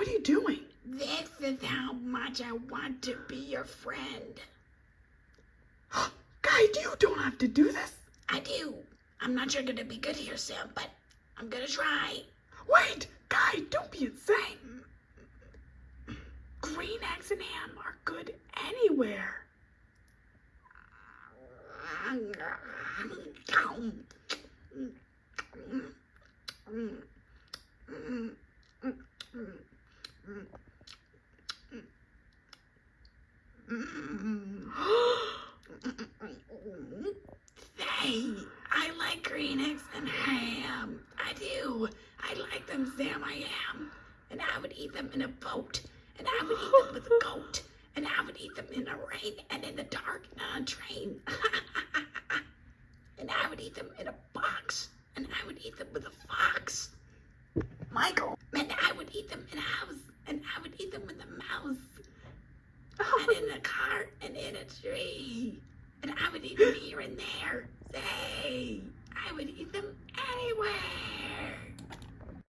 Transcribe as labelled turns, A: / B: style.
A: what are you doing?
B: This is how much I want to be your friend.
A: Guy, you don't have to do this.
B: I do. I'm not sure gonna be good here, Sam, but I'm gonna try.
A: Wait, Guy, don't be insane. Green eggs and ham are good anywhere.
B: Say, I like green eggs and ham. I do. I like them, Sam, I am. And I would eat them in a boat. And I would eat them with a goat. And I would eat them in the rain and in the dark and on a train. And I would eat them in a box. And I would eat them with a fox.
A: Michael.
B: And I would eat them in a house. And I would eat them with a mouse. And in a car and in a tree. And I would eat them here and there. Say, I would eat them anywhere.